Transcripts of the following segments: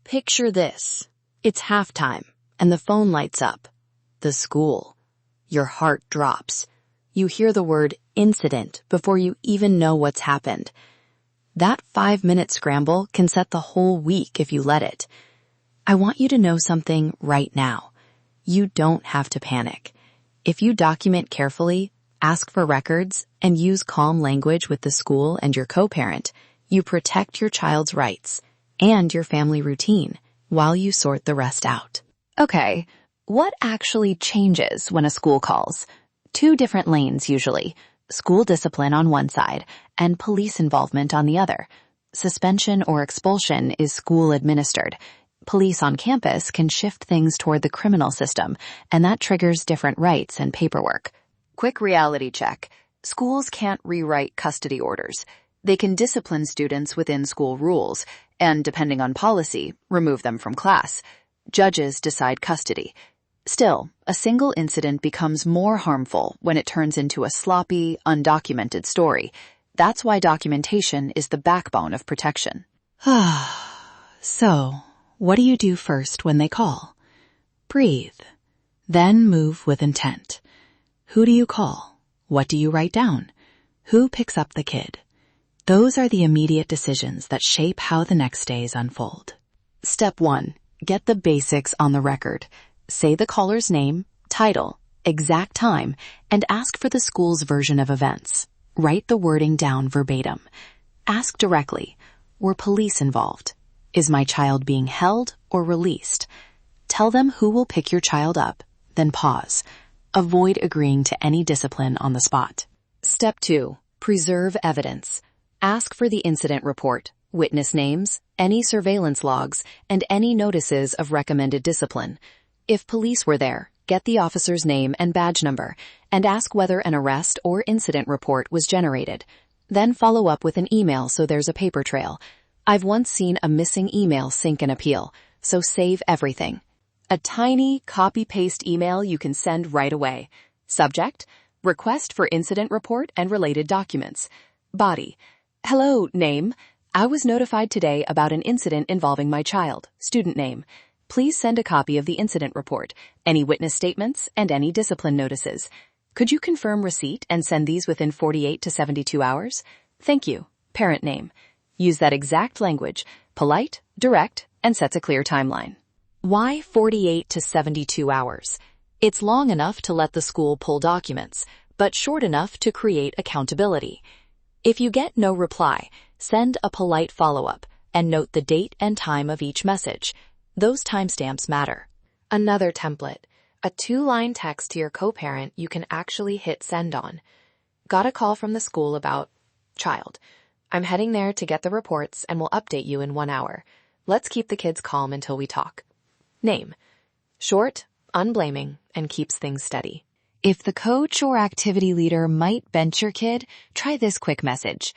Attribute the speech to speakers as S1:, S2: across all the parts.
S1: Picture this. It's halftime, and the phone lights up. The school. Your heart drops. You hear the word incident before you even know what's happened. That 5-minute scramble can set the whole week if you let it. I want you to know something right now. You don't have to panic. If you document carefully, ask for records, and use calm language with the school and your co-parent, you protect your child's rights and your family routine while you sort the rest out.
S2: Okay, what actually changes when a school calls? 2 different lanes usually. School discipline on one side and police involvement on the other. Suspension or expulsion is school administered. Police on campus can shift things toward the criminal system, and that triggers different rights and paperwork. Quick reality check. Schools can't rewrite custody orders. They can discipline students within school rules, and depending on policy, remove them from class. Judges decide custody. Still, a single incident becomes more harmful when it turns into a sloppy, undocumented story. That's why documentation is the backbone of protection.
S1: So, what do you do first when they call? Breathe. Then move with intent. Who do you call? What do you write down? Who picks up the kid? Those are the immediate decisions that shape how the next days unfold. Step 1. Get the basics on the record. Say the caller's name, title, exact time, and ask for the school's version of events. Write the wording down verbatim. Ask directly, were police involved? Is my child being held or released? Tell them who will pick your child up, then pause. Avoid agreeing to any discipline on the spot. Step 2. Preserve evidence. Ask for the incident report, witness names, any surveillance logs, and any notices of recommended discipline. If police were there, get the officer's name and badge number, and ask whether an arrest or incident report was generated. Then follow up with an email so there's a paper trail. I've once seen a missing email sink an appeal, so save everything. A tiny copy-paste email you can send right away. Subject: request for incident report and related documents. Body: hello, name. I was notified today about an incident involving my child. Student name. Please send a copy of the incident report, any witness statements, and any discipline notices. Could you confirm receipt and send these within 48 to 72 hours? Thank you. Parent name. Use that exact language, polite, direct, and sets a clear timeline. Why 48 to 72 hours? It's long enough to let the school pull documents, but short enough to create accountability. If you get no reply, send a polite follow-up and note the date and time of each message. Those timestamps matter. Another template, a 2-line text to your co-parent you can actually hit send on. Got a call from the school about child. I'm heading there to get the reports and will update you in 1 hour. Let's keep the kids calm until we talk. Name. Short, unblaming, and keeps things steady. If the coach or activity leader might bench your kid, try this quick message.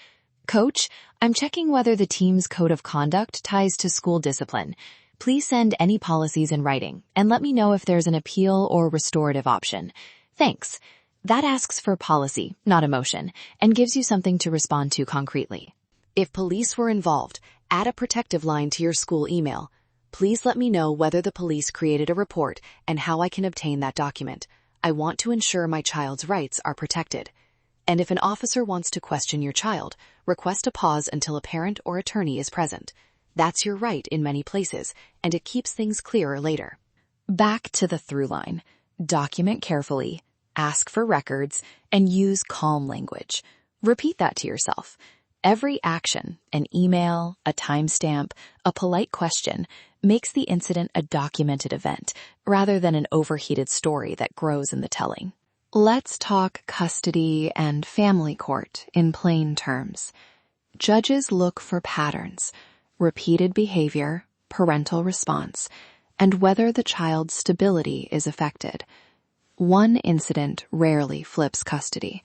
S1: Coach, I'm checking whether the team's code of conduct ties to school discipline. Please send any policies in writing and let me know if there's an appeal or restorative option. Thanks. That asks for policy, not emotion, and gives you something to respond to concretely. If police were involved, add a protective line to your school email. Please let me know whether the police created a report and how I can obtain that document. I want to ensure my child's rights are protected. And if an officer wants to question your child, request a pause until a parent or attorney is present. That's your right in many places, and it keeps things clearer later. Back to the through line. Document carefully, ask for records, and use calm language. Repeat that to yourself. Every action, an email, a timestamp, a polite question, makes the incident a documented event rather than an overheated story that grows in the telling. Let's talk custody and family court in plain terms. Judges look for patterns, repeated behavior, parental response, and whether the child's stability is affected. One incident rarely flips custody,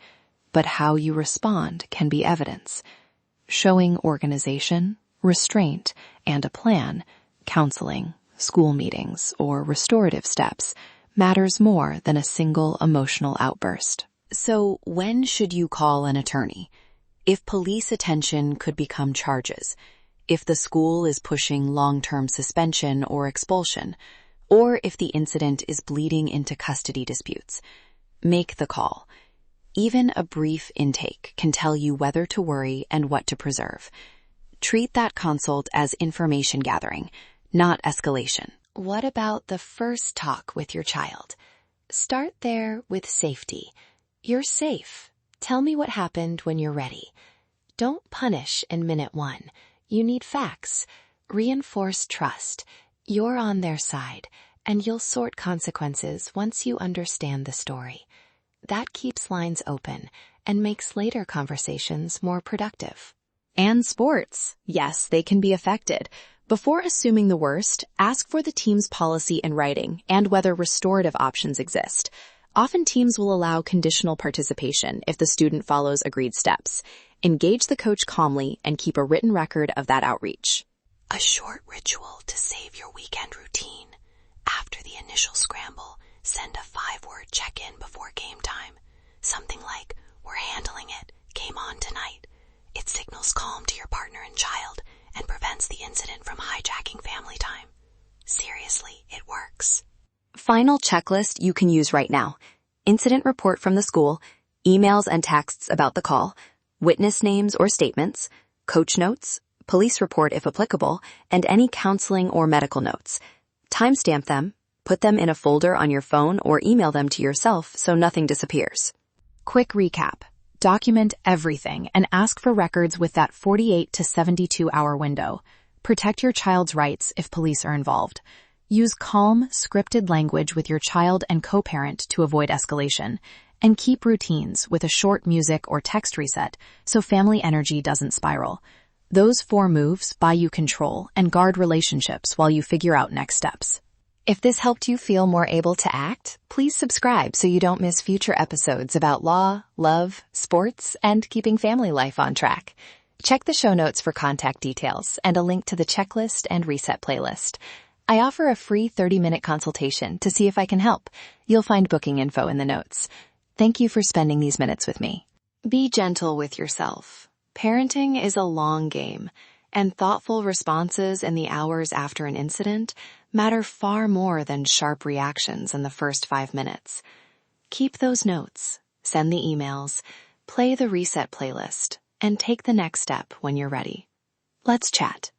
S1: but how you respond can be evidence. Showing organization, restraint, and a plan, counseling, school meetings, or restorative steps matters more than a single emotional outburst. So when should you call an attorney? If police attention could become charges,
S2: if the school is pushing long-term suspension or expulsion, or if the incident is bleeding into custody disputes. Make the call. Even a brief intake can tell you whether to worry and what to preserve. Treat that consult as information gathering, not escalation. What about the first talk with your child? Start there with safety. You're safe. Tell me what happened when you're ready. Don't punish in minute 1. You need facts. Reinforce trust. You're on their side, and you'll sort consequences once you understand the story. That keeps lines open and makes later conversations more productive. And sports. Yes, they can be affected. Before assuming the worst, ask for the team's policy in writing and whether restorative options exist. Often teams will allow conditional participation if the student follows agreed steps. Engage the coach calmly and keep a written record of that outreach. A short ritual to save your weekend routine. After the initial scramble, send a 5-word check-in before game time. Something like, "We're handling it. Game on tonight." It signals calm to your partner and child and prevents the incident from hijacking family time. Seriously, it works. Final checklist you can use right now. Incident report from the school, emails and texts about the call, witness names or statements, coach notes, police report if applicable, and any counseling or medical notes. Timestamp them, put them in a folder on your phone or email them to yourself so nothing disappears. Quick recap. Document everything and ask for records with that 48 to 72-hour window. Protect your child's rights if police are involved. Use calm, scripted language with your child and co-parent to avoid escalation. And keep routines with a short music or text reset so family energy doesn't spiral. Those 4 moves buy you control and guard relationships while you figure out next steps. If this helped you feel more able to act, please subscribe so you don't miss future episodes about law, love, sports, and keeping family life on track. Check the show notes for contact details and a link to the checklist and reset playlist. I offer a free 30-minute consultation to see if I can help. You'll find booking info in the notes. Thank you for spending these minutes with me. Be gentle with yourself. Parenting is a long game, and thoughtful responses in the hours after an incident matter far more than sharp reactions in the first 5 minutes. Keep those notes, send the emails, play the reset playlist, and take the next step when you're ready. Let's chat.